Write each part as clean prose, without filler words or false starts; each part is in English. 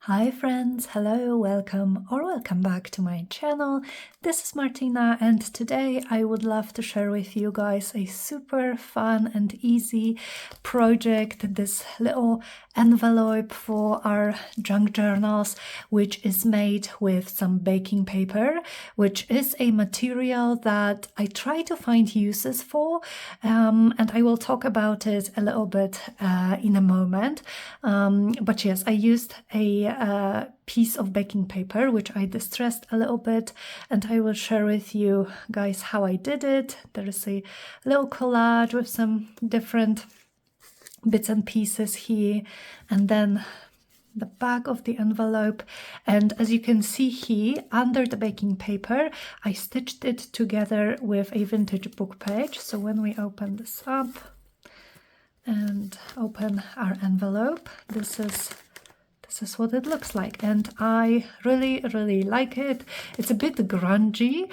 Hi friends, hello, welcome back to my channel. This is Martyna and today I would love to share with you guys a super fun and easy project, this little envelope for our junk journals, which is made with some baking paper, which is a material that I try to find uses for, and I will talk about it a little bit in a moment. But yes, I used a piece of baking paper which I distressed a little bit, and I will share with you guys how I did it. There is a little collage with some different bits and pieces here, and then the back of the envelope. And as you can see here, under the baking paper, I stitched it together with a vintage book page. So when we open this up and open our envelope, this is what it looks like, and I really like it. It's a bit grungy,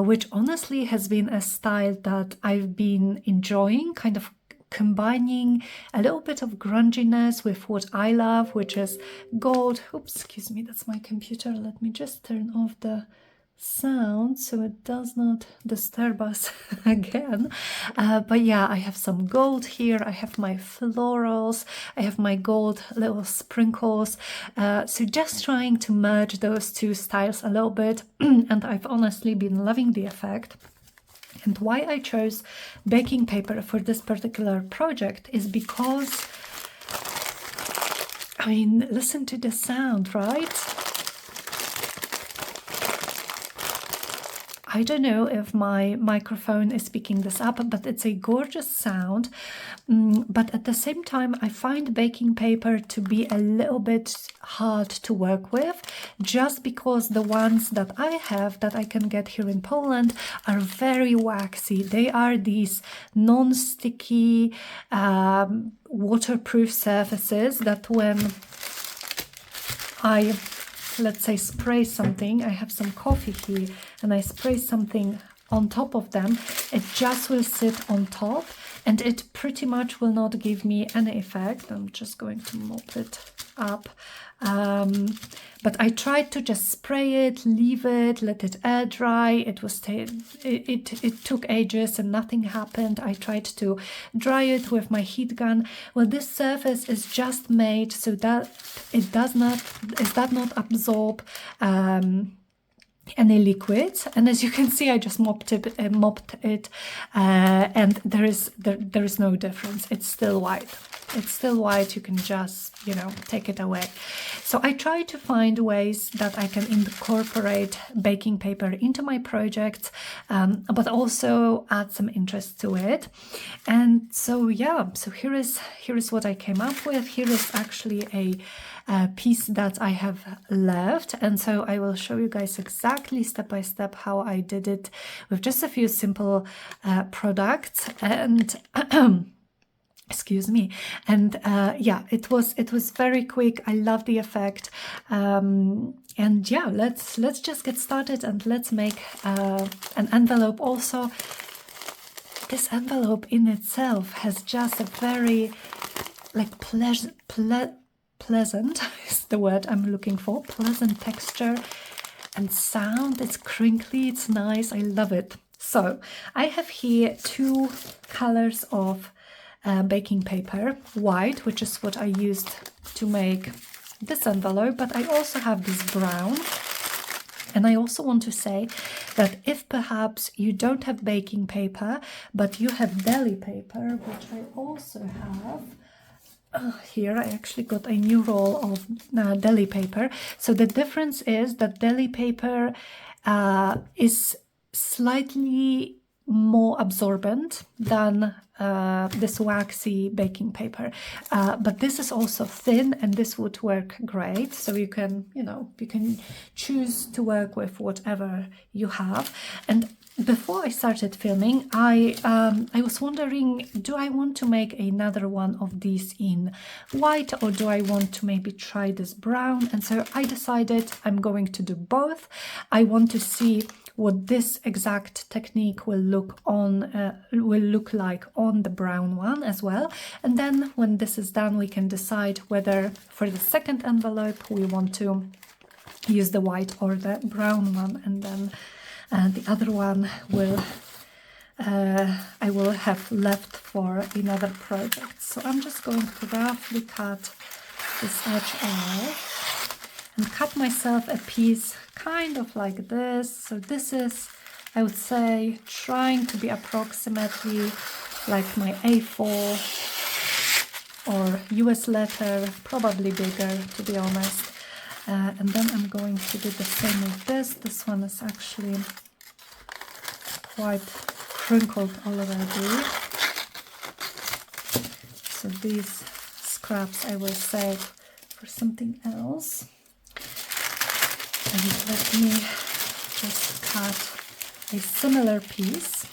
which honestly has been a style that I've been enjoying, kind of combining a little bit of grunginess with what I love, which is gold. Oops, excuse me, that's my computer. Let me just turn off the sound so it does not disturb us again. But yeah, I have some gold here, I have my florals, I have my gold little sprinkles, so just trying to merge those two styles a little bit. And I've honestly been loving the effect. And why I chose baking paper for this particular project is because, I mean, listen to the sound, right? I don't know if my microphone is picking this up, but it's a gorgeous sound. But at the same time, I find baking paper to be a little bit hard to work with, just because the ones that I have that I can get here in Poland are very waxy. They are these non-sticky, waterproof surfaces that when I, let's say, spray something, I have some coffee here, and I spray something on top of them, it just will sit on top, and it pretty much will not give me any effect. I'm just going to mop it up. But I tried to just spray it, leave it, let it air dry. It took ages and nothing happened. I tried to dry it with my heat gun. Well, this surface is just made so that it does not absorb any liquids, and as you can see, I just mopped it, and there is no difference. It's still white. It's still white. You can just, take it away. So I try to find ways that I can incorporate baking paper into my projects, but also add some interest to it. And so yeah, so here is what I came up with. Here is actually a piece that I have left, and so I will show you guys exactly step by step how I did it with just a few simple products. And excuse me. And yeah, it was very quick. I love the effect. And yeah, let's just get started, and let's make an envelope. Also, this envelope in itself has just a very pleasant is the word I'm looking for, pleasant texture and sound. It's crinkly, it's nice, I love it. So I have here two colors of baking paper, white, which is what I used to make this envelope, but I also have this brown. And I also want to say that if perhaps you don't have baking paper, but you have deli paper, which I also have, here I actually got a new roll of deli paper. So the difference is that deli paper is slightly more absorbent than this waxy baking paper, but this is also thin, and this would work great. So you can choose to work with whatever you have. And before I started filming, I was wondering, do I want to make another one of these in white, or do I want to maybe try this brown? And so I decided I'm going to do both. I want to see what this exact technique will look like on on the brown one as well. And then when this is done, we can decide whether for the second envelope we want to use the white or the brown one, and then the other one will I will have left for another project. So I'm just going to roughly cut this edge off and cut myself a piece kind of like this. So this is, I would say, trying to be approximately like my A4 or US letter, probably bigger to be honest. And then I'm going to do the same with this. This one is actually quite crinkled already. So these scraps I will save for something else. And let me just cut a similar piece.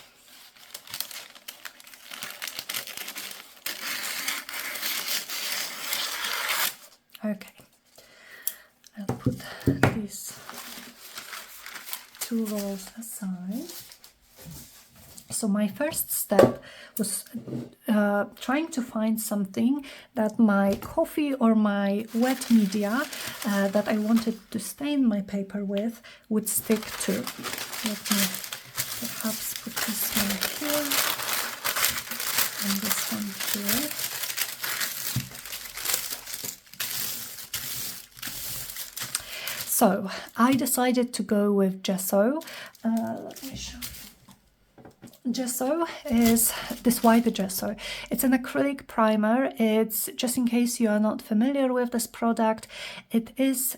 Okay. I'll put these two rolls aside. So my first step was trying to find something that my coffee or my wet media that I wanted to stain my paper with would stick to. Let me perhaps put this one here and this one here. So I decided to go with gesso. Let me show you. Gesso is this white gesso. It's an acrylic primer. It's, just in case you are not familiar with this product, it is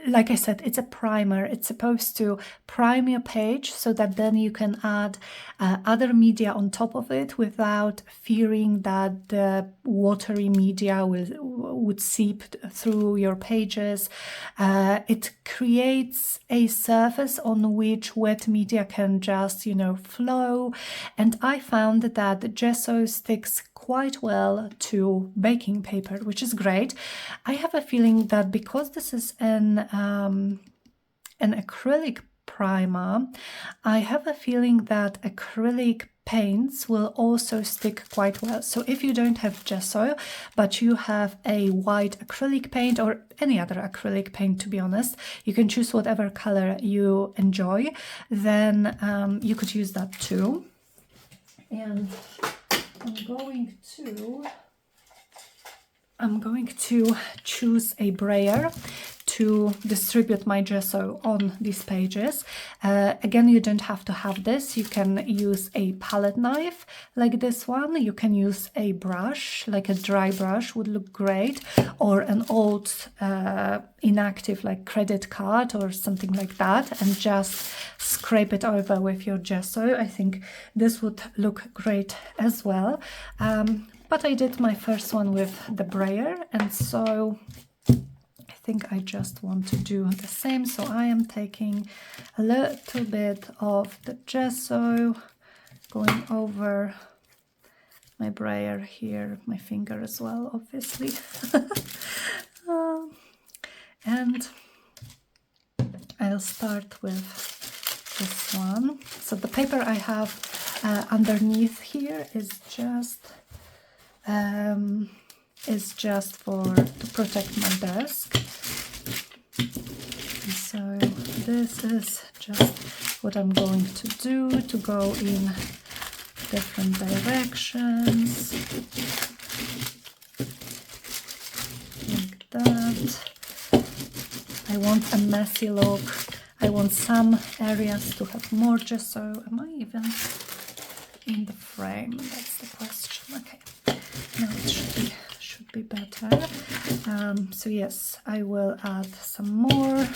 like I said, it's a primer. It's supposed to prime your page so that then you can add other media on top of it without fearing that the watery media would seep through your pages. It creates a surface on which wet media can just, flow. And I found that gesso sticks quite well to baking paper, which is great. I have a feeling that because this is an acrylic primer, I have a feeling that acrylic paints will also stick quite well. So if you don't have gesso, but you have a white acrylic paint or any other acrylic paint, to be honest, you can choose whatever color you enjoy, then you could use that too. And I'm going to choose a brayer to distribute my gesso on these pages. Again, you don't have to have this. You can use a palette knife like this one. You can use a brush, like a dry brush would look great, or an old inactive like credit card or something like that, and just scrape it over with your gesso. I think this would look great as well. But I did my first one with the brayer, and so I think I just want to do the same. So I am taking a little bit of the gesso, going over my brayer here, my finger as well, obviously. And I'll start with this one. So the paper I have underneath here is just to protect my desk. And so this is just what I'm going to do to go in different directions, like that. I want a messy look. I want some areas to have more gesso. Am I even in the frame? That's the question. Okay. Now it should be better. So yes, I will add some more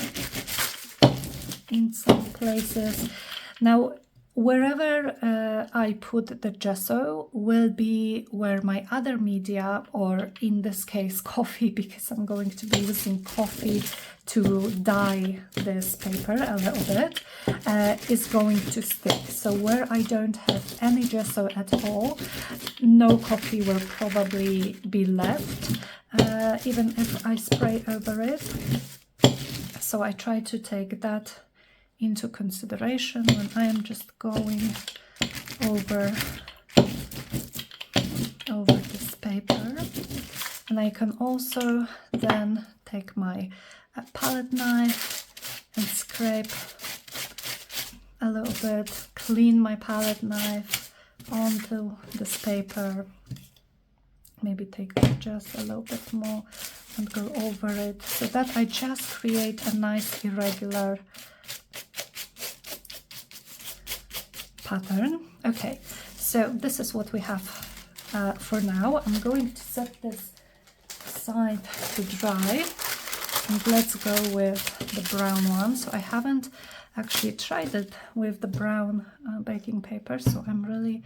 in some places. Now, wherever I put the gesso will be where my other media, or in this case coffee, because I'm going to be using coffee to dye this paper a little bit, is going to stick. So where I don't have any gesso at all, no coffee will probably be left, even if I spray over it. So I try to take that into consideration when I am just going over this paper. And I can also then take my palette knife and scrape a little bit, clean my palette knife onto this paper. Maybe take just a little bit more and go over it, so that I just create a nice irregular pattern. Okay, so this is what we have for now. I'm going to set this aside to dry, and let's go with the brown one. So I haven't actually tried it with the brown baking paper, so I'm really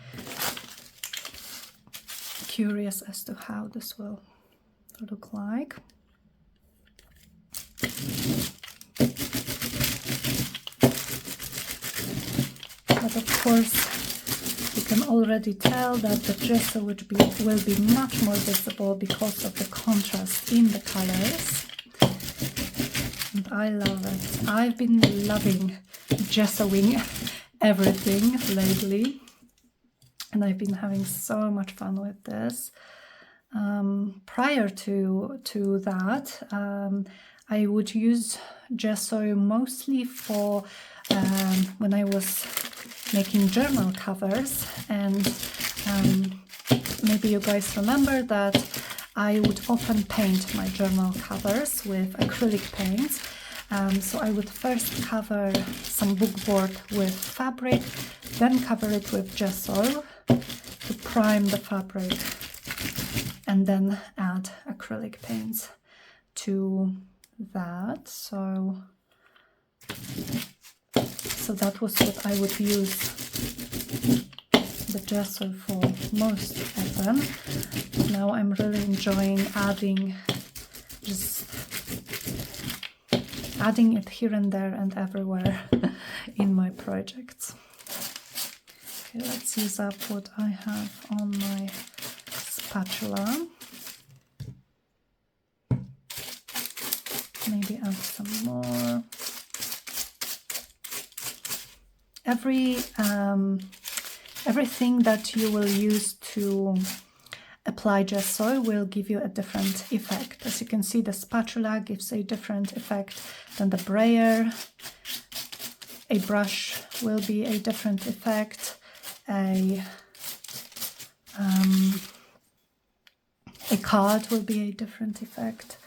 curious as to how this will look like. But of course, you can already tell that the gesso will be much more visible because of the contrast in the colors. And I love it. I've been loving gessoing everything lately, and I've been having so much fun with this. Prior to that, I would use gesso mostly for when I was making journal covers, and maybe you guys remember that I would often paint my journal covers with acrylic paints. So I would first cover some bookboard with fabric, then cover it with gesso to prime the fabric, and then add acrylic paints to that. So that was what I would use the gesso for most often. Now I'm really enjoying adding it here and there and everywhere in my projects. Okay, let's use up what I have on my spatula. Maybe add some more. Everything that you will use to apply gesso will give you a different effect. As you can see, the spatula gives a different effect than the brayer. A brush will be a different effect. A card will be a different effect.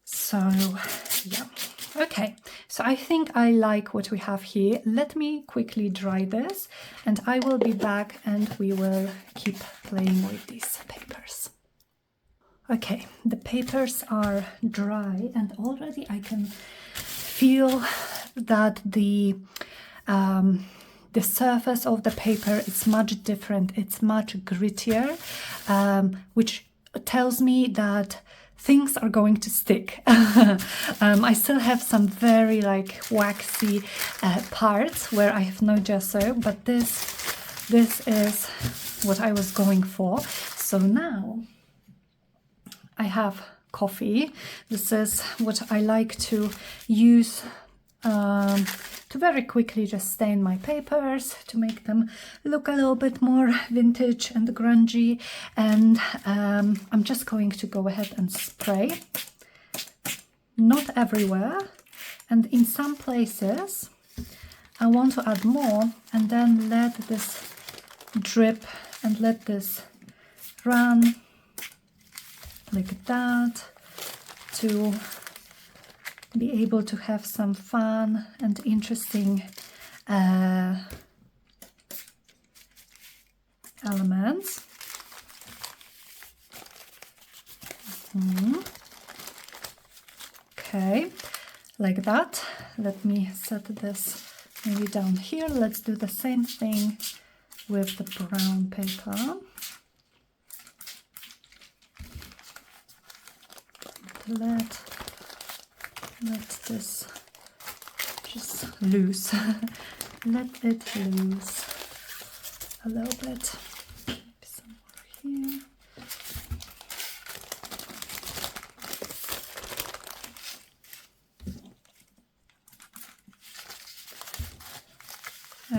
So yeah. Okay, so I think I like what we have here. Let me quickly dry this, and I will be back and we will keep playing with these papers. Okay, the papers are dry, and already I can feel that the surface of the paper is much different. It's much grittier, which tells me that things are going to stick. I still have some very waxy parts where I have no gesso, but this is what I was going for. So now I have coffee. This is what I like to use to very quickly just stain my papers, to make them look a little bit more vintage and grungy. And I'm just going to go ahead and spray, not everywhere, and in some places I want to add more, and then let this drip and let this run like that, to be able to have some fun and interesting elements. Okay, like that. Let me set this maybe down here. Let's do the same thing with the brown paper. Let this just loose. Let it loose a little bit. Maybe some more here.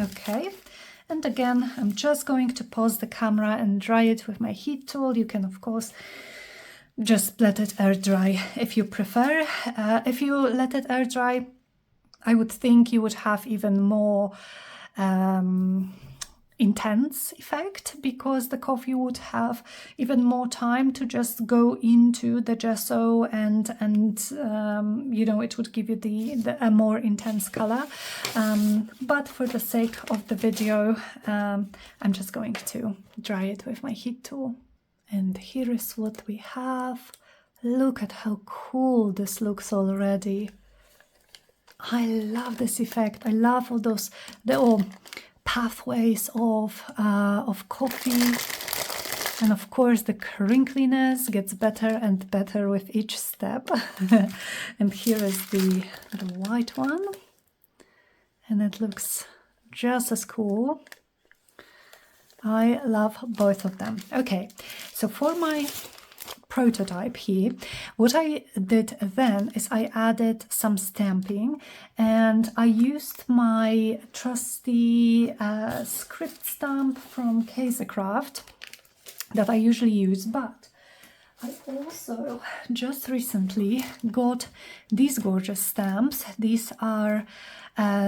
Okay, And again, I'm just going to pause the camera and dry it with my heat tool. You can, of course, just let it air dry if you prefer. If you let it air dry, I would think you would have even more intense effect, because the coffee would have even more time to just go into the gesso, and you know, it would give you a more intense color. But for the sake of the video, I'm just going to dry it with my heat tool. And here is what we have. Look at how cool this looks already. I love this effect. I love all those little pathways of coffee. And of course the crinkliness gets better and better with each step. And here is the white one. And it looks just as cool. I love both of them. Okay, so for my prototype here, what I did then is I added some stamping, and I used my trusty script stamp from Craft that I usually use, but I also just recently got these gorgeous stamps. These are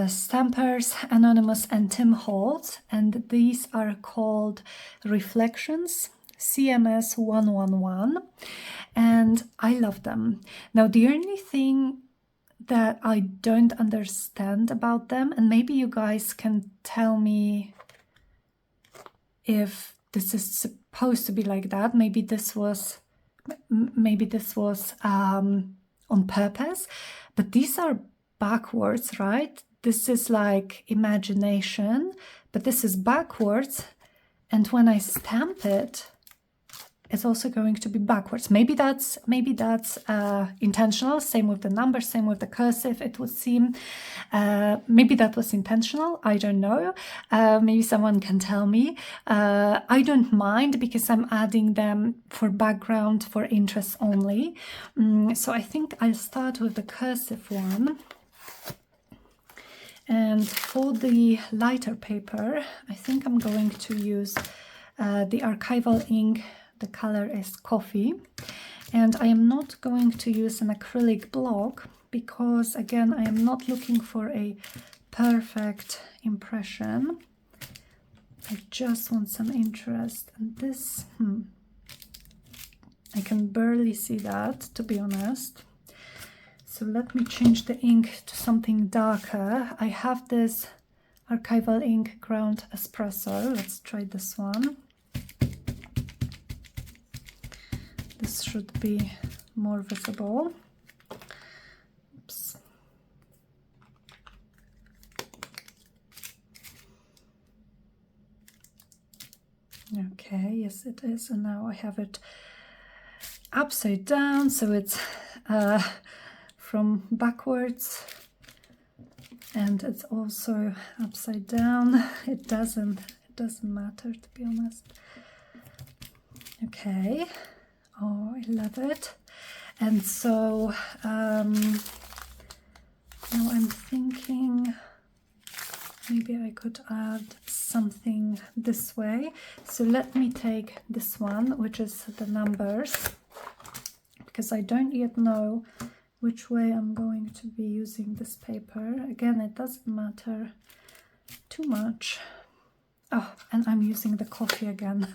Stampers Anonymous and Tim Holtz, and these are called Reflections CMS 111, and I love them. Now, the only thing that I don't understand about them, and maybe you guys can tell me if this is supposed to be like that, maybe this was on purpose, but these are backwards, right? This is like imagination, but this is backwards, and when I stamp it, it's also going to be backwards. Maybe that's intentional. Same with the numbers, same with the cursive, it would seem. Maybe that was intentional, I don't know. Maybe someone can tell me. I don't mind, because I'm adding them for background, for interest only. So I think I'll start with the cursive one. And for the lighter paper, I think I'm going to use the archival ink. The color is coffee, and I am not going to use an acrylic block, because again, I am not looking for a perfect impression. I just want some interest, and this, I can barely see that, to be honest. So let me change the ink to something darker. I have this archival ink ground espresso. Let's try this one. This should be more visible. Oops. Okay, yes it is, and now I have it upside down, so it's from backwards, and it's also upside down. It doesn't matter, to be honest. Okay. Oh, I love it. And so now I'm thinking maybe I could add something this way. So let me take this one, which is the numbers, because I don't yet know which way I'm going to be using this paper. Again, it doesn't matter too much. Oh, and I'm using the coffee again.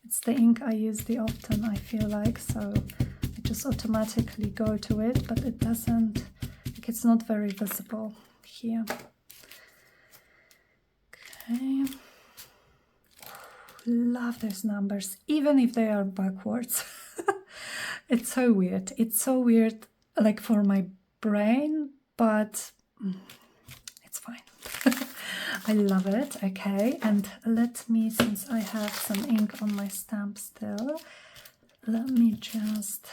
It's the ink I use the often, I feel like, so I just automatically go to it, but it doesn't, like, it's not very visible here. Okay. Love those numbers, even if they are backwards. It's so weird. It's so weird, like, for my brain, but it's fine. I love it. Okay, and let me, since I have some ink on my stamp still, let me just,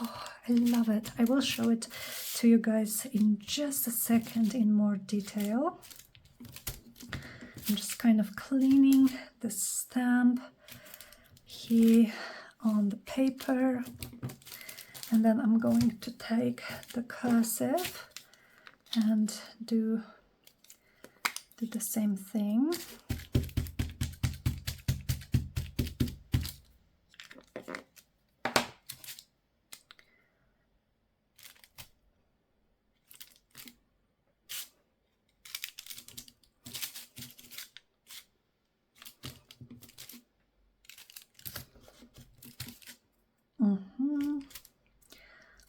oh, I love it. I will show it to you guys in just a second in more detail. I'm just kind of cleaning the stamp here on the paper, and then I'm going to take the cursive and do do the same thing.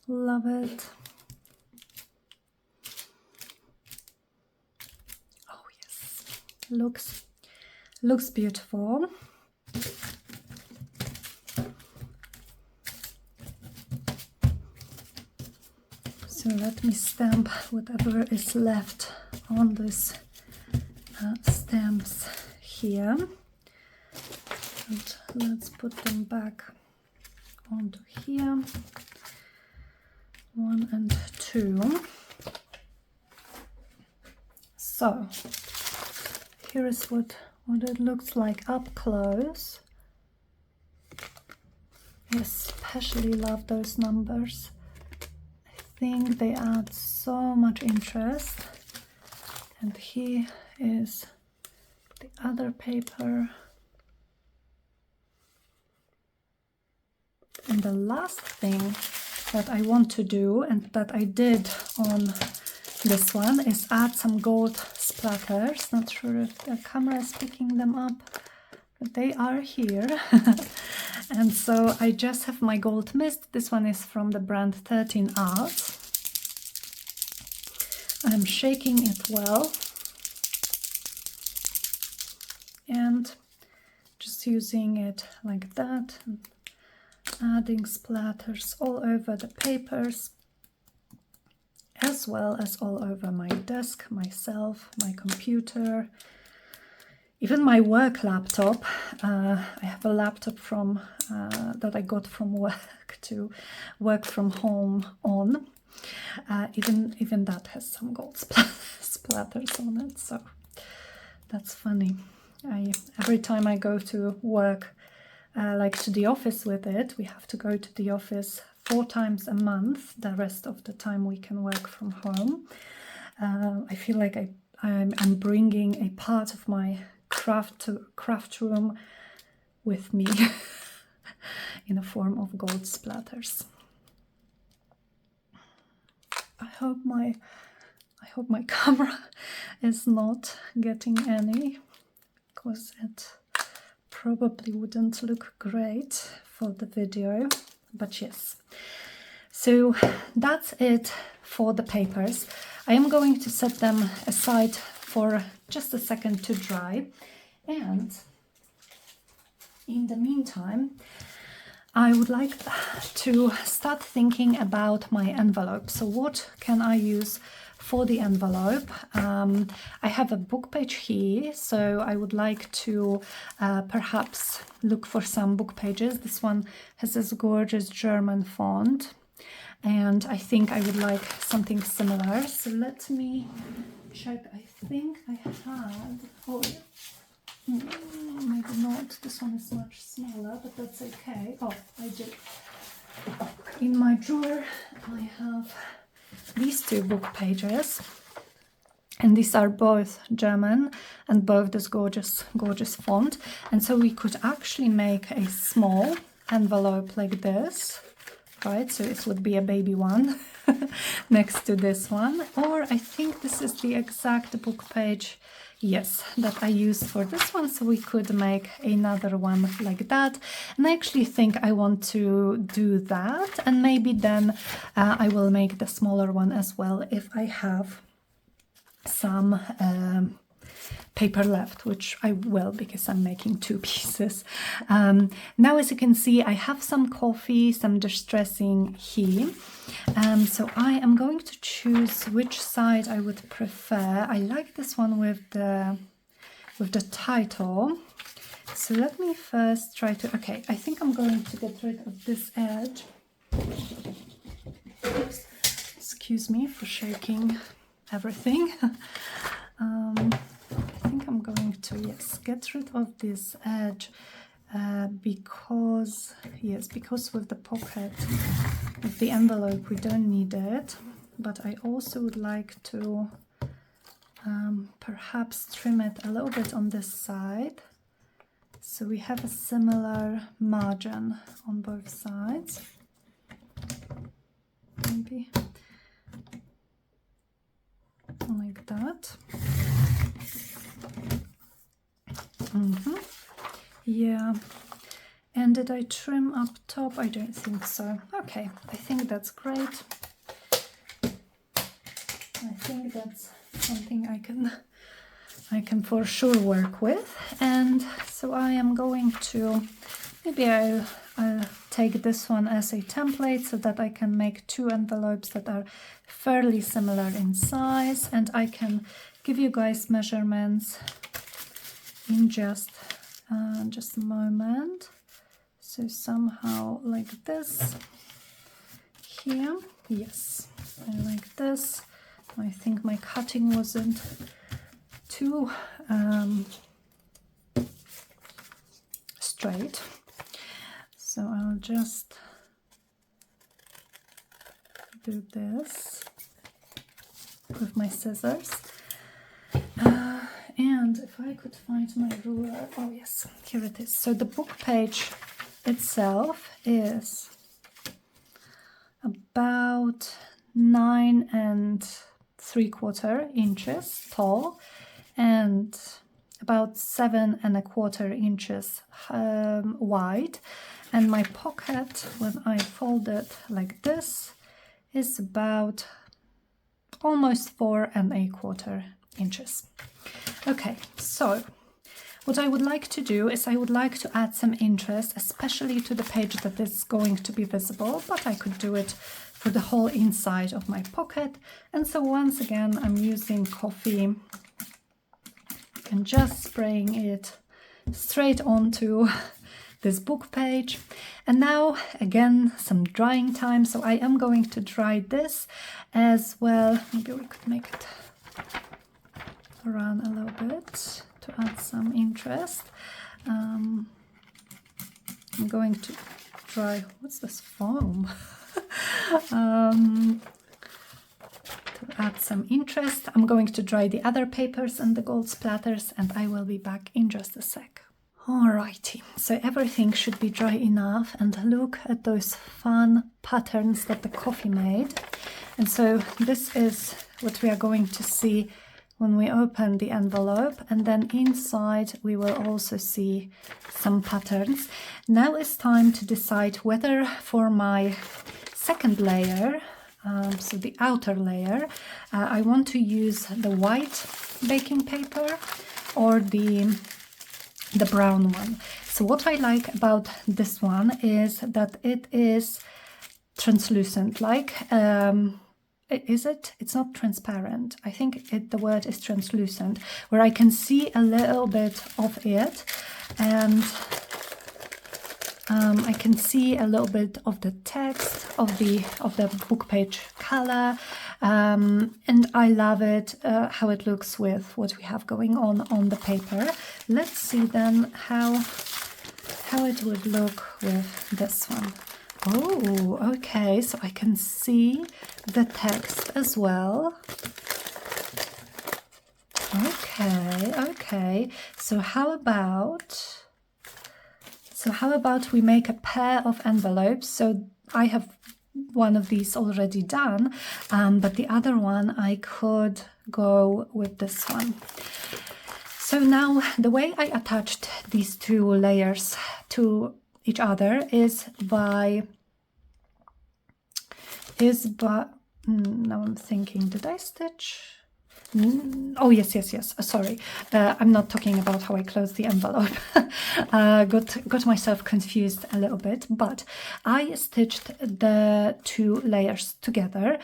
Love it. Oh yes, looks beautiful. So let me stamp whatever is left on these stamps here, and let's put them back onto here. 1 and 2. So here is what it looks like up close. I especially love those numbers. I think they add so much interest. And here is the other paper. And the last thing that I want to do, and that I did on this one, is add some gold splatters. Not sure if the camera is picking them up, but they are here. And so I just have my gold mist. This one is from the brand 13 Arts. I'm shaking it well and just using it like that, and adding splatters all over the papers, as well as all over my desk, myself, my computer, even my work laptop. I have a laptop from that I got from work to work from home on. Even that has some gold splatters on it, so that's funny. Every time I go to work, like to the office with it, we have to go to the office 4 times a month. The rest of the time we can work from home. I feel like I'm bringing a part of my craft room with me in the form of gold splatters. I hope my camera is not getting any, because it probably wouldn't look great for the video, but yes. So that's it for the papers. I am going to set them aside for just a second to dry, and in the meantime I would like to start thinking about my envelope. So what can I use for the envelope? I have a book page here, so I would like to perhaps look for some book pages. This one has this gorgeous German font, and I think I would like something similar. So let me check. I think I had, oh maybe not, this one is much smaller, but that's okay. Oh, I did. In my drawer I have these 2 book pages, and these are both German and both this gorgeous font. And so we could actually make a small envelope like this, right? So it would be a baby one next to this one. Or I think this is the exact book page, yes, that I used for this one, so we could make another one like that. And I actually think I want to do that, and maybe then I will make the smaller one as well if I have some paper left, which I will, because I'm making 2 pieces. Now, as you can see, I have some coffee, some distressing here. So I am going to choose which side I would prefer. I like this one with the title. So let me first try to, okay, I think I'm going to get rid of this edge. Oops. Excuse me for shaking everything. I think I'm going to, yes, get rid of this edge because with the pocket of the envelope we don't need it, but I also would like to perhaps trim it a little bit on this side, so we have a similar margin on both sides. Maybe like that. Yeah. And did I trim up top? I don't think so. Okay, I think that's great. I think that's something I can for sure work with. And so I am going to, maybe I'll take this one as a template so that I can make 2 envelopes that are fairly similar in size, and I can give you guys measurements in just a moment. So somehow like this here. Yes, I like this. I think my cutting wasn't too straight. So I'll just do this with my scissors. And if I could find my ruler, oh yes, here it is. So the book page itself is about 9 3/4 inches tall and about 7 1/4 inches wide. And my pocket, when I fold it like this, is about almost 4 1/4 inches. Okay, so what I would like to do is I would like to add some interest, especially to the page that is going to be visible, but I could do it for the whole inside of my pocket. And so once again, I'm using coffee and just spraying it straight onto this book page. And now again, some drying time. So I am going to dry this as well. Maybe we could make it run a little bit to add some interest. I'm going to dry, what's this foam? To add some interest, I'm going to dry the other papers and the gold splatters, and I will be back in just a sec. Alrighty, so everything should be dry enough, and look at those fun patterns that the coffee made. And so this is what we are going to see when we open the envelope, and then inside we will also see some patterns. Now it's time to decide whether for my second layer, so the outer layer, I want to use the white baking paper or the brown one. So what I like about this one is that it is translucent, like is it? It's not transparent. I think the word is translucent, where I can see a little bit of it, and I can see a little bit of the text of the book page color, and I love it how it looks with what we have going on the paper. Let's see then how it would look with this one. Oh, okay, so I can see the text as well. Okay. So how about we make a pair of envelopes? So I have one of these already done, but the other one I could go with this one. So now the way I attached these 2 layers to each other is by now I'm thinking, did I stitch? Oh yes, sorry, I'm not talking about how I closed the envelope. Got myself confused a little bit, but I stitched the 2 layers together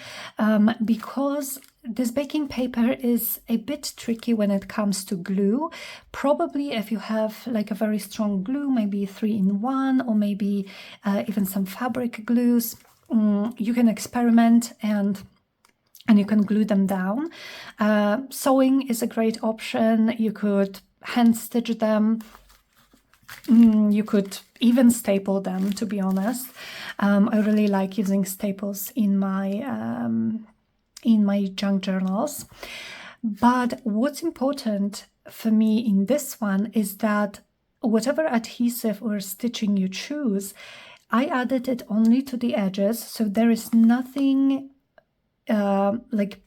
because this baking paper is a bit tricky when it comes to glue. Probably if you have like a very strong glue, maybe 3-in-1, or maybe even some fabric glues, you can experiment and you can glue them down. Sewing is a great option. You could hand stitch them. You could even staple them, to be honest. I really like using staples in my junk journals. But what's important for me in this one is that whatever adhesive or stitching you choose, I added it only to the edges, so there is nothing like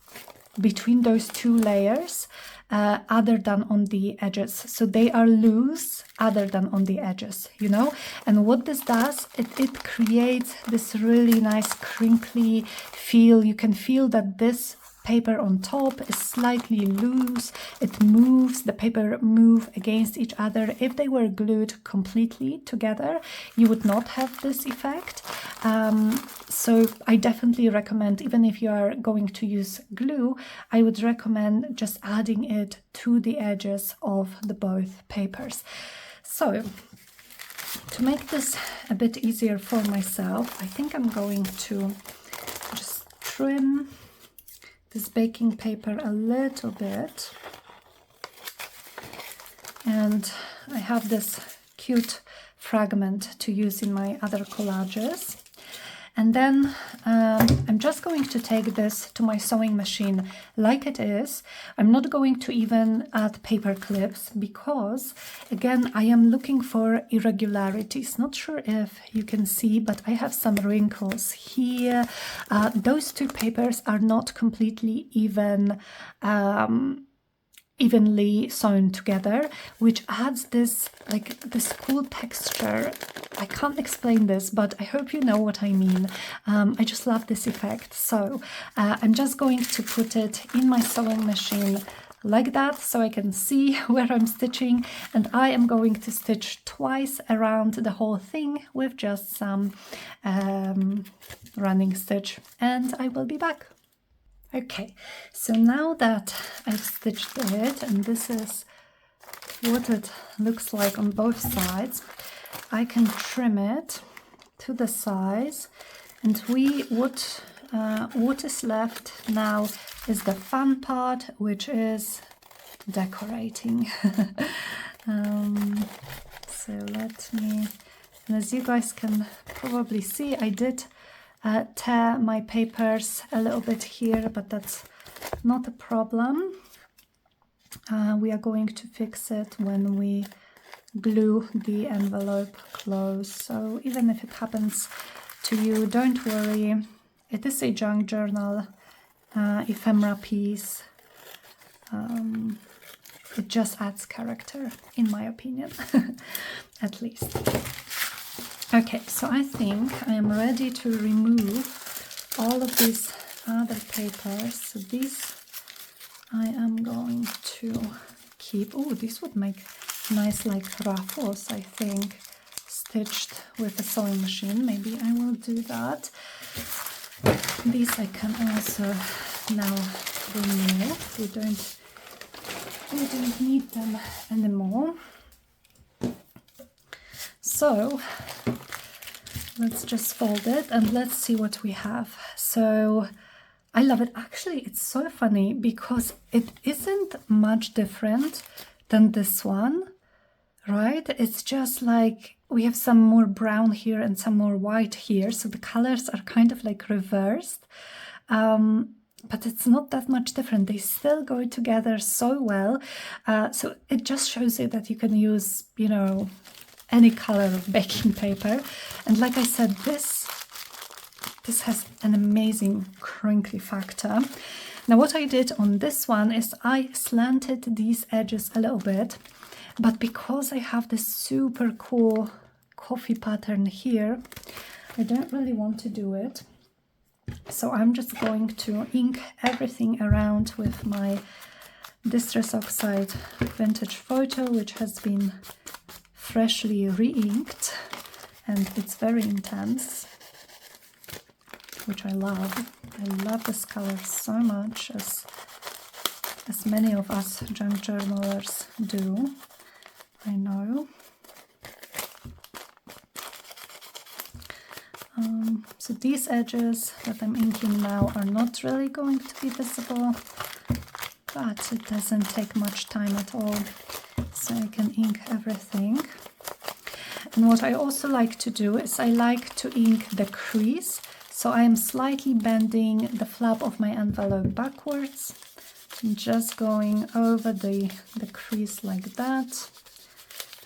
between those two layers other than on the edges. So they are loose other than on the edges, you know. And what this does, it creates this really nice crinkly feel. You can feel that this paper on top is slightly loose. It moves, the paper move against each other. If they were glued completely together, you would not have this effect. So I definitely recommend, even if you are going to use glue, I would recommend just adding it to the edges of the both papers. So to make this a bit easier for myself, I think I'm going to just trim this baking paper a little bit, and I have this cute fragment to use in my other collages. And then I'm just going to take this to my sewing machine like it is. I'm not going to even add paper clips because, again, I am looking for irregularities. Not sure if you can see, but I have some wrinkles here. Those two papers are not completely evenly sewn together, which adds this cool texture. I can't explain this, but I hope you know what I mean. I just love this effect. So I'm just going to put it in my sewing machine like that so I can see where I'm stitching, and I am going to stitch twice around the whole thing with just some running stitch, and I will be back. Okay, so now that I've stitched it, and this is what it looks like on both sides, I can trim it to the size, and what is left now is the fun part, which is decorating. So let me, and as you guys can probably see, I did tear my papers a little bit here, but that's not a problem. We are going to fix it when we glue the envelope closed. So even if it happens to you, don't worry. It is a junk journal ephemera piece. It just adds character, in my opinion, at least. Okay, so I think I am ready to remove all of these other papers. So these I am going to keep. Oh, this would make nice like ruffles, I think, stitched with a sewing machine. Maybe I will do that. These I can also now remove. We don't need them anymore. So let's just fold it and let's see what we have. So I love it. Actually, it's so funny because it isn't much different than this one, right? It's just like we have some more brown here and some more white here. So the colors are kind of like reversed. But it's not that much different. They still go together so well. So it just shows you that you can use, you know, any color of baking paper. And like I said, this has an amazing crinkly factor. Now what I did on this one is I slanted these edges a little bit, but because I have this super cool coffee pattern here, I don't really want to do it. So I'm just going to ink everything around with my Distress Oxide Vintage Photo, which has been freshly re-inked, and it's very intense, which I love. I love this color so much, as many of us junk journalers do, I know. So these edges that I'm inking now are not really going to be visible, but it doesn't take much time at all, so I can ink everything. And what I also like to do is I like to ink the crease, so I am slightly bending the flap of my envelope backwards, just going over the crease like that.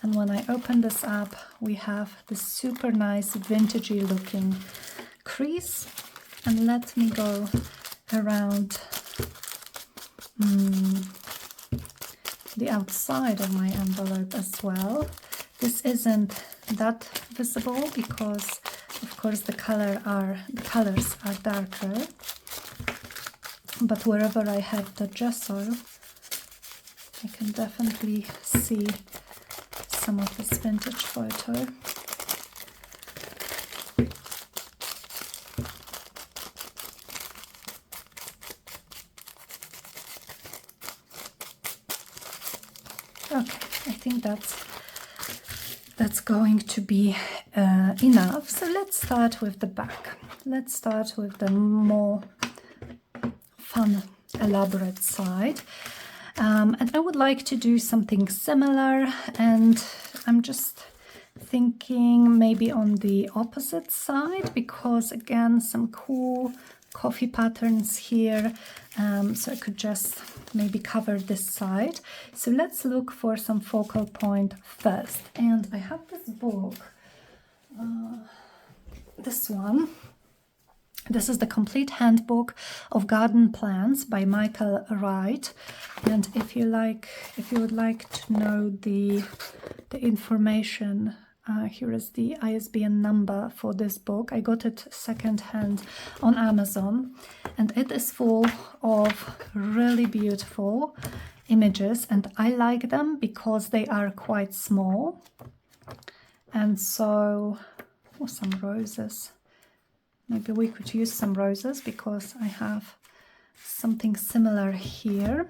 And when I open this up, we have this super nice vintagey looking crease. And let me go around the outside of my envelope as well. This isn't that visible because of course the colors are darker, but wherever I have the gesso, I can definitely see some of this vintage photo. Okay, I think that's going to be enough. So let's start with the back. Let's start with the more fun, elaborate side. And I would like to do something similar, and I'm just thinking maybe on the opposite side, because again, some cool coffee patterns here, so I could just maybe cover this side. So let's look for some focal point first. And I have this book, this one. This is the Complete Handbook of Garden Plants by Michael Wright. And if you would like to know the information, here is the ISBN number for this book. I got it secondhand on Amazon, and it is full of really beautiful images, and I like them because they are quite small. And so, some roses. Maybe we could use some roses because I have something similar here.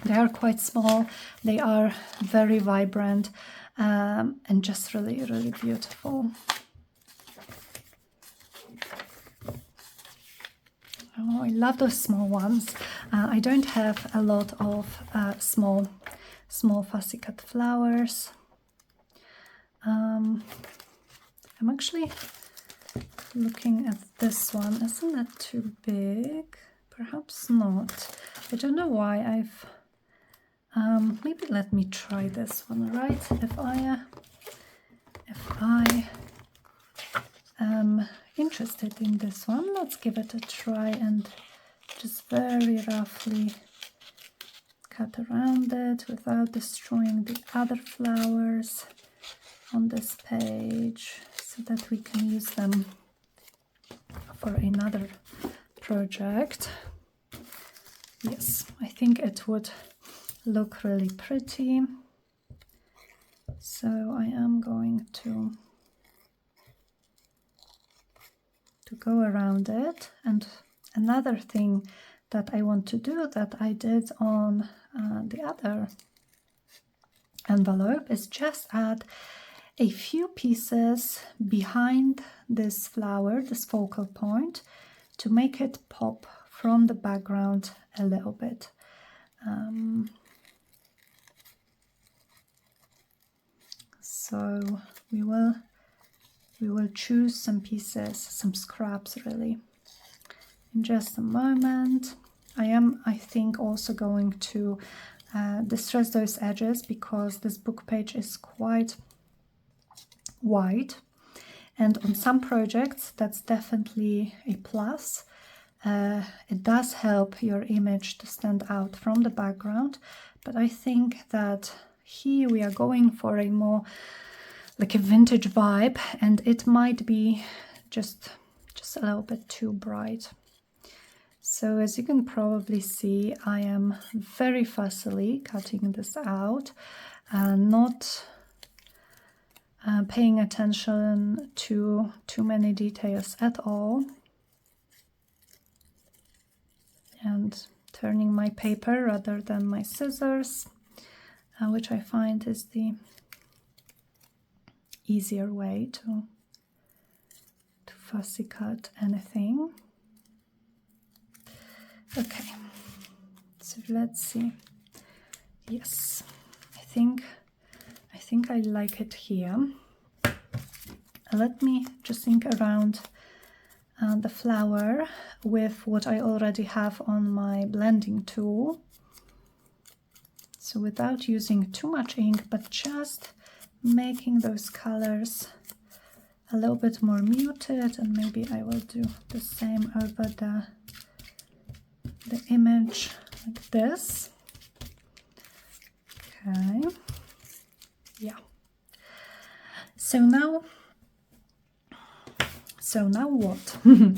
They are quite small, they are very vibrant, and just really, really beautiful. Oh, I love those small ones. I don't have a lot of small fussy cut flowers. I'm actually looking at this one. Isn't that too big? Perhaps not. I don't know why I've maybe let me try this one, right? If I am interested in this one, let's give it a try and just very roughly cut around it without destroying the other flowers on this page, so that we can use them for another project. Yes, I think it would look really pretty. So I am going to go around it. And another thing that I want to do that I did on the other envelope is just add a few pieces behind this flower, this focal point, to make it pop from the background a little bit. So we will choose some pieces, some scraps really, in just a moment. I think also going to distress those edges because this book page is quite wide, and on some projects that's definitely a plus. It does help your image to stand out from the background, but I think that here we are going for a more like a vintage vibe, and it might be just a little bit too bright. So as you can probably see, I am very fussily cutting this out, not paying attention to too many details at all, and turning my paper rather than my scissors, which I find is the easier way to fussy cut anything. Okay, so let's see. Yes, I think I like it here. Let me just think around the flower with what I already have on my blending tool. So without using too much ink, but just making those colors a little bit more muted, and maybe I will do the same over the image like this. Okay, yeah. So now what? Let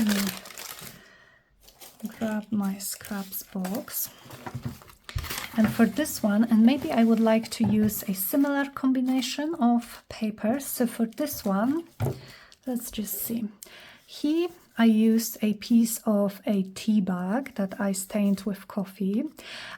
me grab my scraps box. And for this one, and maybe I would like to use a similar combination of papers. So for this one, let's just see. Here I used a piece of a tea bag that I stained with coffee.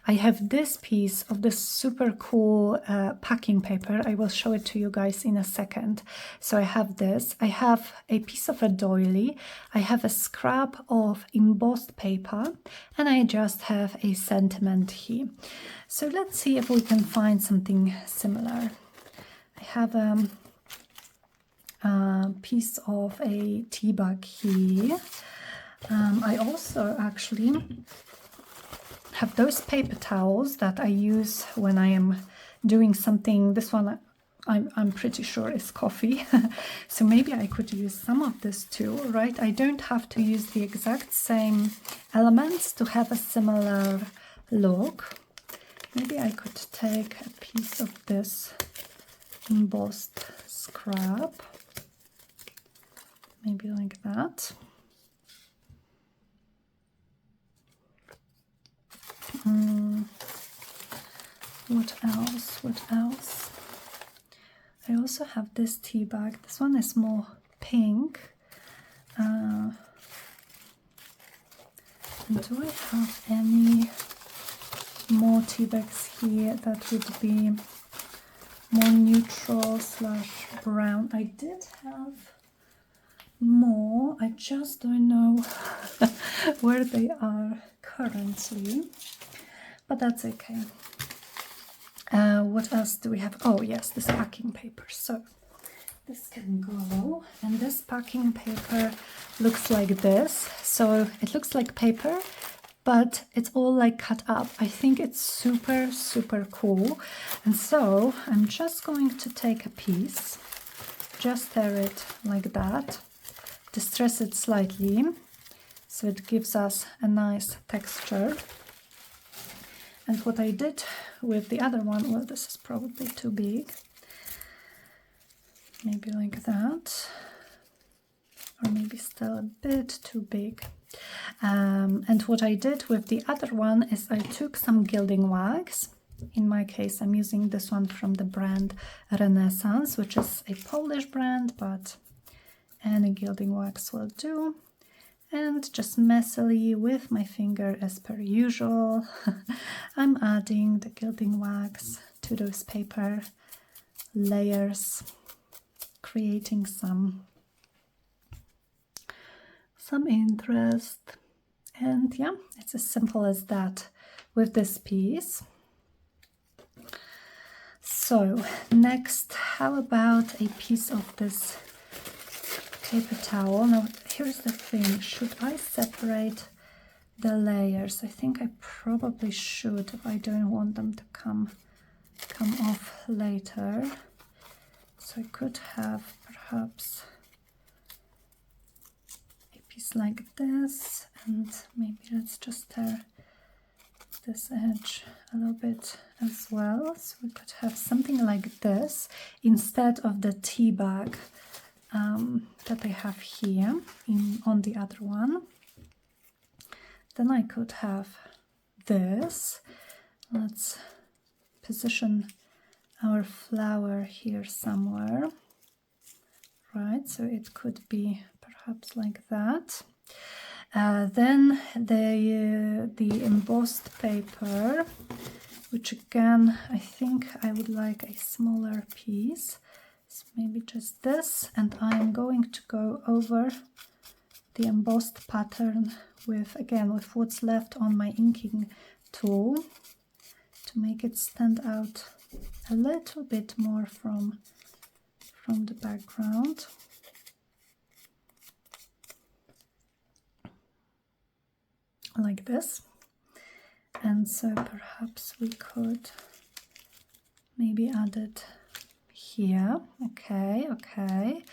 I have this piece of this super cool packing paper. I will show it to you guys in a second. So I have this. I have a piece of a doily. I have a scrap of embossed paper, and I just have a sentiment here. So let's see if we can find something similar. I have a piece of a tea bag here. I also actually have those paper towels that I use when I am doing something. This one I'm pretty sure is coffee. So maybe I could use some of this too, right? I don't have to use the exact same elements to have a similar look. Maybe I could take a piece of this embossed scrap. Maybe like that. What else? What else? I also have this tea bag. This one is more pink. And do I have any more tea bags here that would be more neutral / brown? I did have more, I just don't know where they are currently, but that's okay. What else do we have? Oh yes, this packing paper. So this can go, and this packing paper looks like this. So it looks like paper, but it's all like cut up. I think it's super, super cool. And so I'm just going to take a piece, just tear it like that, distress it slightly so it gives us a nice texture. And what I did with the other one, well, this is probably too big, maybe like that, or maybe still a bit too big. And what I did with the other one is I took some gilding wax. In my case, I'm using this one from the brand Renaissance, which is a Polish brand, but any gilding wax will do. And just messily with my finger, as per usual, I'm adding the gilding wax to those paper layers, creating some interest. And yeah, it's as simple as that with this piece. So next, how about a piece of this paper towel? Now here's the thing, should I separate the layers? I think I probably should if I don't want them to come off later. So I could have perhaps a piece like this, and maybe let's just tear this edge a little bit as well. So we could have something like this instead of the tea bag that I have here on the other one. Then I could have this. Let's position our flower here somewhere, right? So it could be perhaps like that. Then the embossed paper, which again I think I would like a smaller piece. So maybe just this, and I'm going to go over the embossed pattern with what's left on my inking tool to make it stand out a little bit more from the background. like this. And so perhaps we could maybe add it here. Okay, okay.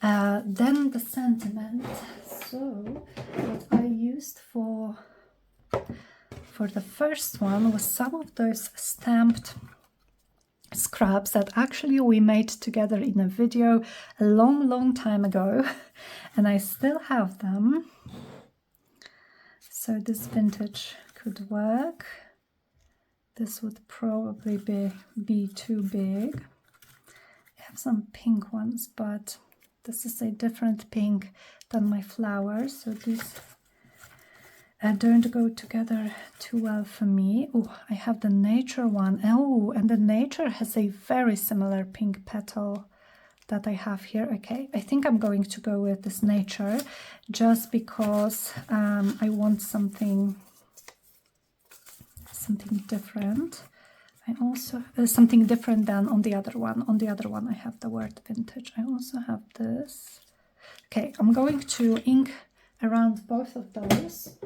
Then the sentiment. So what I used for the first one was some of those stamped scraps that actually we made together in a video a long time ago, and I still have them. So this vintage could work. This would probably be too big. I have some pink ones, but this is a different pink than my flowers, so these don't go together too well for me. Oh, I have the nature one. Oh, and the nature has a very similar pink petal that I have here. Okay, I think I'm going to go with this nature just because I want something different. I also something different than on the other one. On the other one I have the word vintage. I also have this. Okay, I'm going to ink around both of those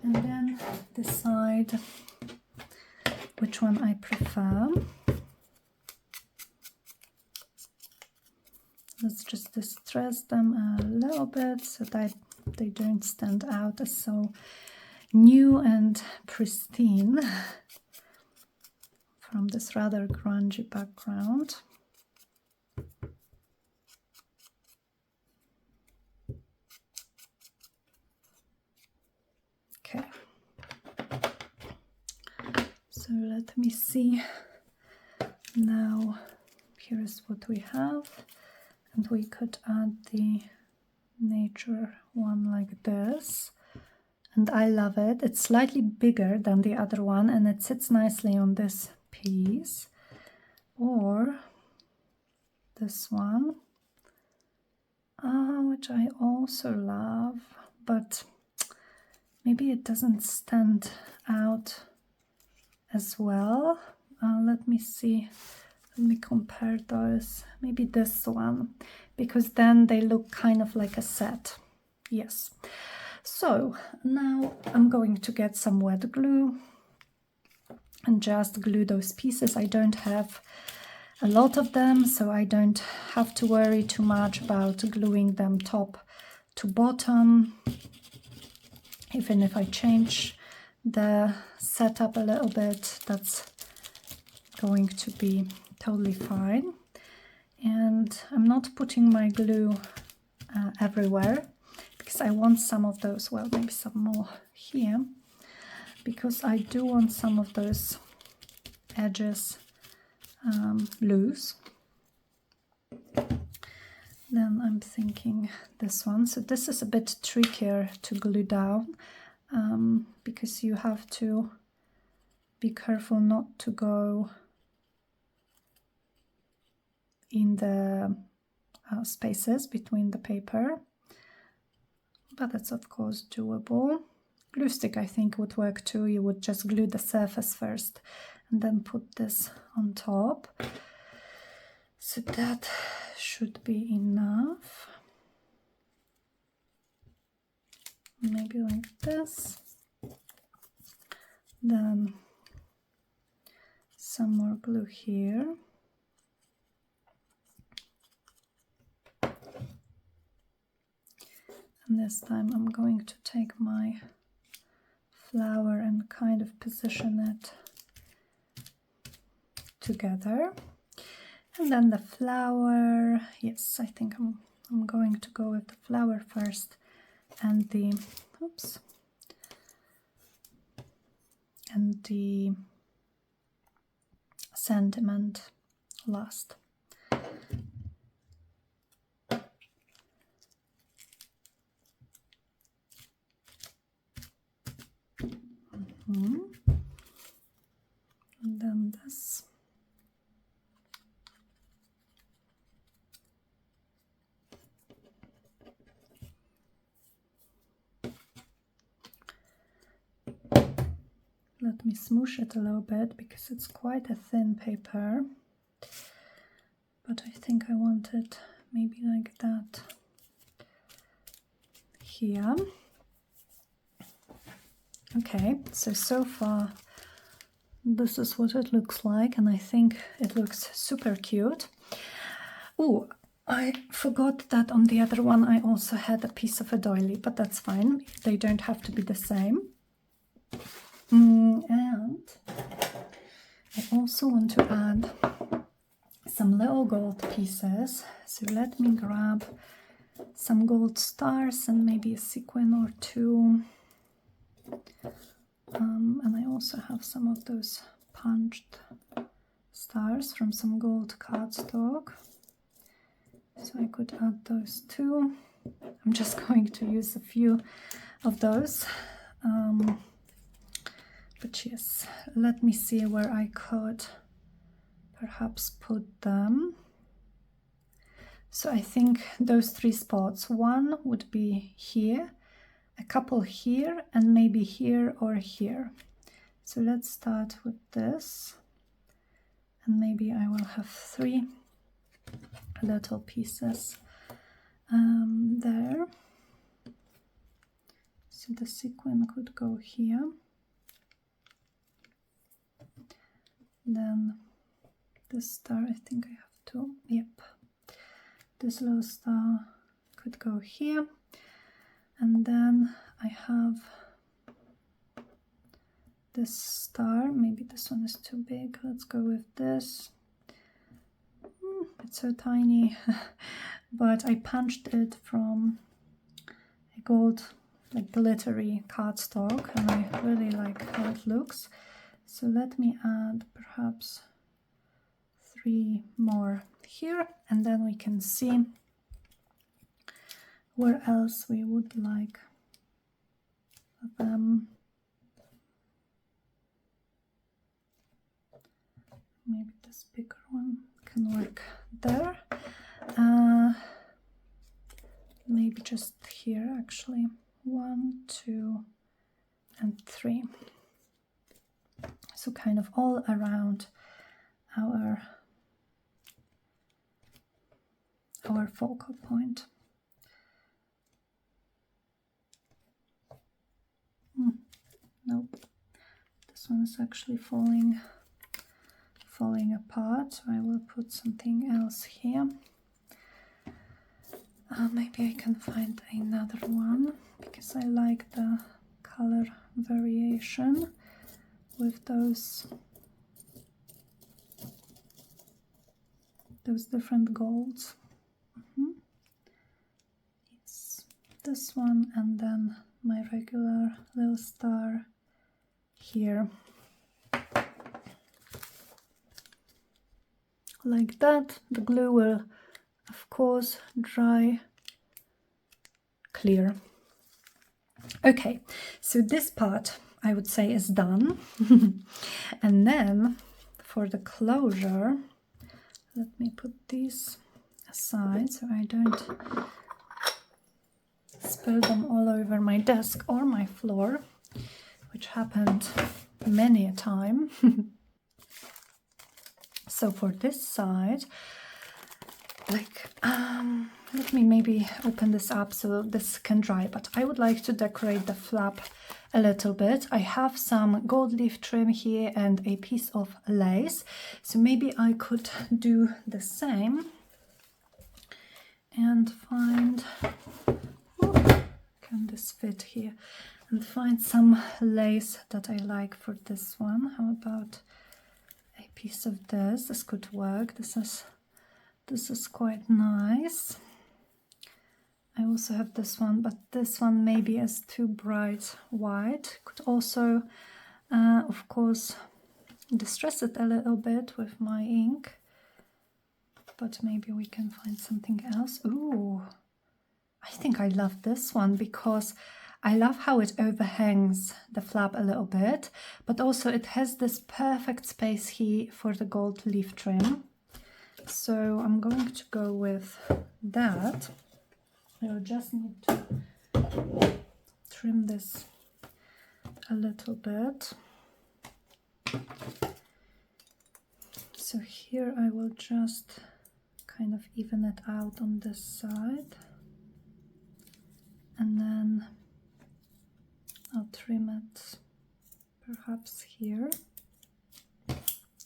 and then decide which one I prefer. Let's just distress them a little bit so that they don't stand out as so new and pristine from this rather grungy background. Okay, so let me see. Now here is what we have, and we could add the nature one like this. And I love it. It's slightly bigger than the other one and it sits nicely on this piece. Or this one, which I also love, but maybe it doesn't stand out as well. Let me see. Let me compare those. Maybe this one, because then they look kind of like a set. Yes. So now I'm going to get some wet glue and just glue those pieces. I don't have a lot of them, so I don't have to worry too much about gluing them top to bottom. Even if I change the setup a little bit, that's going to be totally fine. And I'm not putting my glue everywhere, because I want some of those, well, maybe some more here, because I do want some of those edges loose. Then I'm thinking this one. So this is a bit trickier to glue down, because you have to be careful not to go in the spaces between the paper. But that's of course doable. Glue stick I think would work too. You would just glue the surface first and then put this on top. So that should be enough. Maybe like this. Then some more glue here. And this time I'm going to take my flower and kind of position it together. And then the flower, yes, I think I'm going to go with the flower first and the, oops, and the sentiment last. And then this. Let me smoosh it a little bit because it's quite a thin paper, but I think I want it maybe like that here. Okay, so far this is what it looks like, and I think it looks super cute. Oh, I forgot that on the other one I also had a piece of a doily, but that's fine. They don't have to be the same. And I also want to add some little gold pieces. So let me grab some gold stars and maybe a sequin or two. And I also have some of those punched stars from some gold cardstock. So I could add those too. I'm just going to use a few of those. But yes, let me see where I could perhaps put them. So I think those 3 spots, one would be here, a couple here, and maybe here or here. So let's start with this, and maybe I will have 3 little pieces there. So the sequin could go here. Then this star, I think I have 2. Yep. This little star could go here. And then I have this star. Maybe this one is too big. Let's go with this. It's so tiny. But I punched it from a gold, like glittery cardstock, and I really like how it looks. So let me add perhaps 3 more here, and then we can see where else we would like them. Maybe this bigger one can work there. Maybe just here actually. 1, 2, and 3. So kind of all around our focal point. Nope, this one is actually falling apart, so I will put something else here. Maybe I can find another one, because I like the color variation with those different golds. It's this one, and then my regular little star here. Like that. The glue will, of course, dry clear. Okay, so this part I would say is done. And then for the closure, let me put these aside so I don't spill them all over my desk or my floor, which happened many a time. So for this side, like, let me maybe open this up so this can dry, but I would like to decorate the flap a little bit. I have some gold leaf trim here and a piece of lace, so maybe I could do the same and find, can this fit here, and find some lace that I like for this one. How about a piece of this? This could work. This is quite nice. I also have this one, but this one maybe is too bright white. Could also, of course, distress it a little bit with my ink, but maybe we can find something else. Ooh, I think I love this one because I love how it overhangs the flap a little bit, but also it has this perfect space here for the gold leaf trim. So I'm going to go with that. I'll just need to trim this a little bit. So here I will just kind of even it out on this side, and then I'll trim it perhaps here.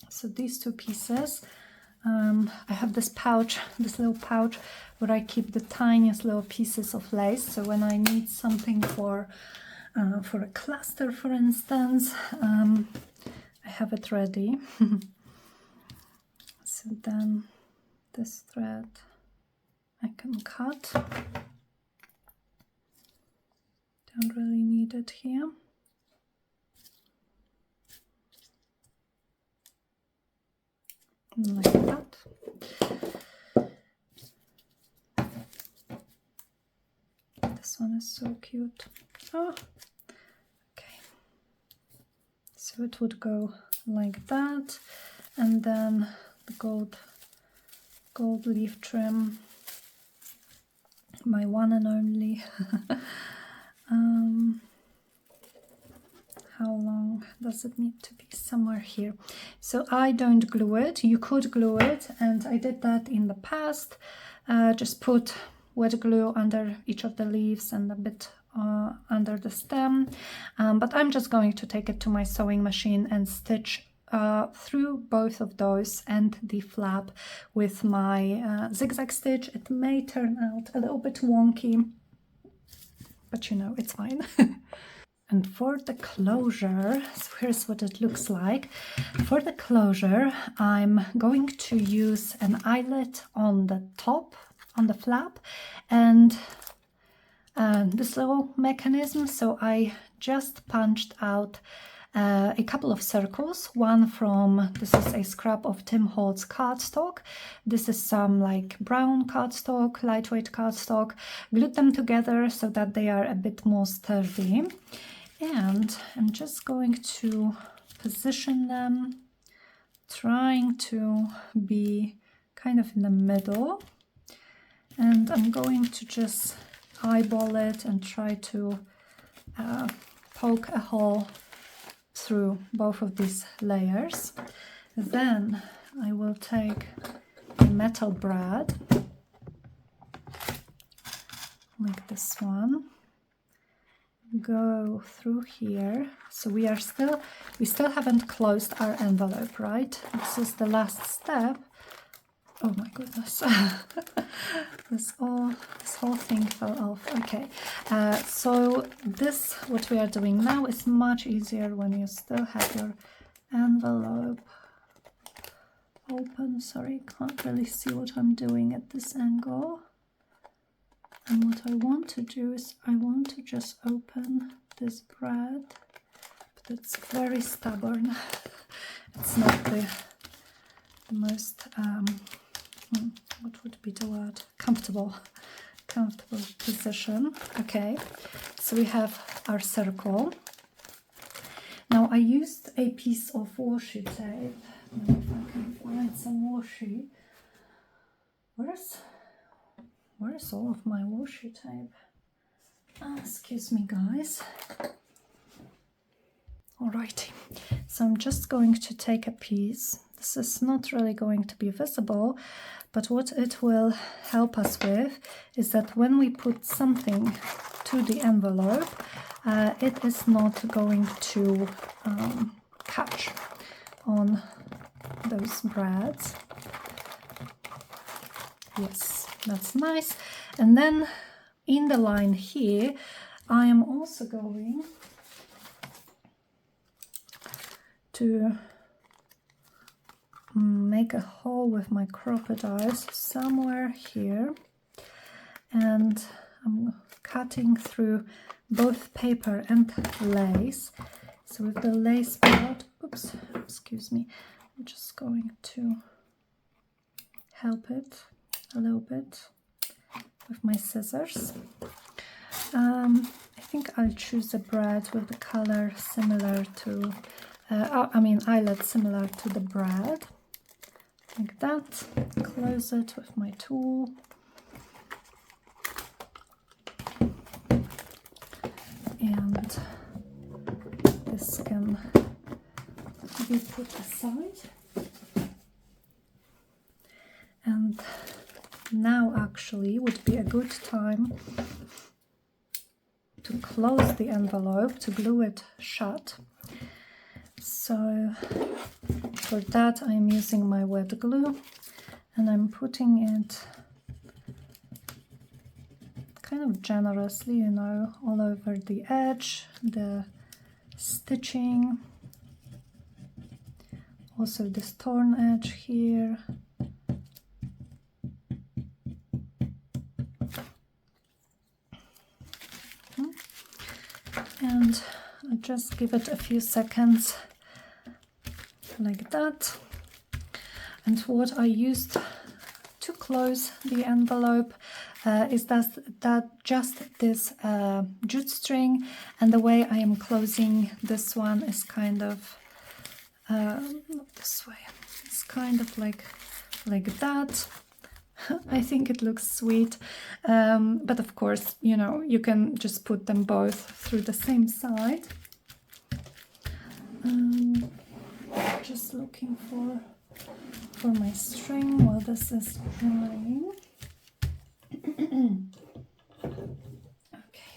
So these two pieces, I have this pouch, this little pouch where I keep the tiniest little pieces of lace. So when I need something for a cluster, for instance, I have it ready. So then this thread I can cut. Don't really need it here. Like that. This one is so cute. Oh, okay. So it would go like that, and then the gold leaf trim, my one and only. How long does it need to be? Somewhere here. So I don't glue it. You could glue it, and I did that in the past. Just put wet glue under each of the leaves and a bit under the stem. But I'm just going to take it to my sewing machine and stitch through both of those and the flap with my zigzag stitch. It may turn out a little bit wonky, but you know, it's fine. And for the closure, so here's what it looks like. For the closure, I'm going to use an eyelet on the top, on the flap, and this little mechanism. So I just punched out a couple of circles. One from, this is a scrap of Tim Holtz cardstock. This is some like brown cardstock, lightweight cardstock. Glued them together so that they are a bit more sturdy. And I'm just going to position them, trying to be kind of in the middle. And I'm going to just eyeball it and try to poke a hole through both of these layers. Then I will take a metal brad, like this one, go through here. So we still haven't closed our envelope, right? This is the last step. Oh my goodness. this whole thing fell off. Okay, so what we are doing now is much easier when you still have your envelope open. Sorry, can't really see what I'm doing at this angle. And what I want to do is I want to just open this brad, but it's very stubborn. It's not the most, what would be the word? Comfortable position. Okay, so we have our circle. Now I used a piece of washi tape. Now if I can find some washi. Where's all of my washi tape? Excuse me, guys. Alrighty, so I'm just going to take a piece. This is not really going to be visible, but what it will help us with is that when we put something to the envelope, it is not going to catch on those brads. Yes, that's nice. And then in the line here, I am also going to make a hole with my crocodiles somewhere here, and I'm cutting through both paper and lace. So with the lace part, oops, excuse me, I'm just going to help it a little bit with my scissors. I think I'll choose a brad with the color similar to, eyelet similar to the brad, like that. Close it with my tool. And this can be put aside. And now actually would be a good time to close the envelope, to glue it shut. So for that I'm using my wet glue and I'm putting it kind of generously, you know, all over the edge, the stitching, also this torn edge here. And I'll just give it a few seconds like that. And what I used to close the envelope is that just this jute string, and the way I am closing this one is kind of not this way, it's kind of like that. I think it looks sweet, but of course, you know, you can just put them both through the same side. Just looking for my string while this is drying. Okay,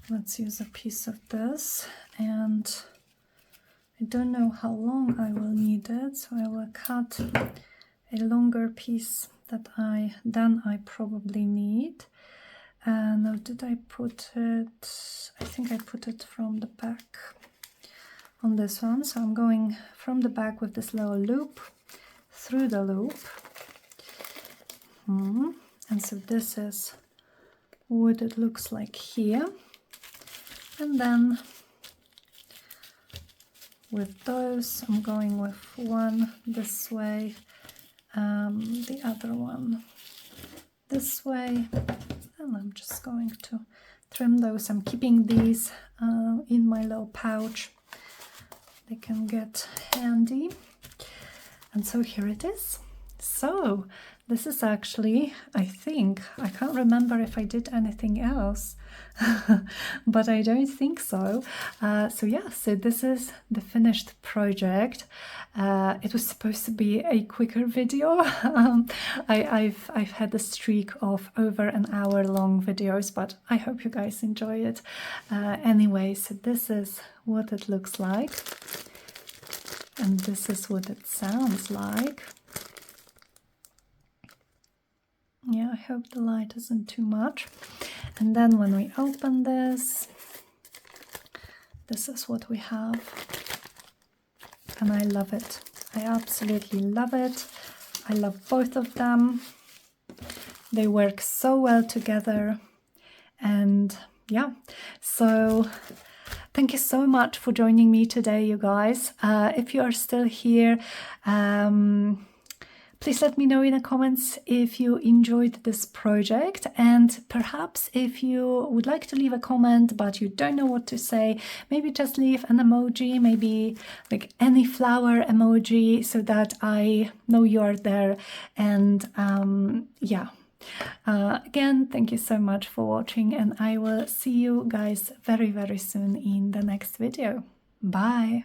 let's use a piece of this, and I don't know how long I will need it, so I will cut a longer piece that I probably need. And now, did I put it? I think I put it from the back on this one. So I'm going from the back with this little loop through the loop. And so this is what it looks like here. And then with those, I'm going with one this way, the other one this way, and I'm just going to trim those. I'm keeping these in my little pouch. They can get handy. And so here it is. So this is actually, I think, I can't remember if I did anything else, but I don't think so. So yeah, so this is the finished project. It was supposed to be a quicker video. I've had a streak of over an hour long videos, but I hope you guys enjoy it. Anyway, so this is what it looks like. And this is what it sounds like. Yeah, I hope the light isn't too much. And then when we open this, this is what we have. And I love it. I absolutely love it. I love both of them. They work so well together. And yeah, so thank you so much for joining me today, you guys. If you are still here, please let me know in the comments if you enjoyed this project, and perhaps if you would like to leave a comment but you don't know what to say, maybe just leave an emoji, maybe like any flower emoji, so that I know you are there. And yeah. Again, thank you so much for watching, and I will see you guys very, very soon in the next video. Bye!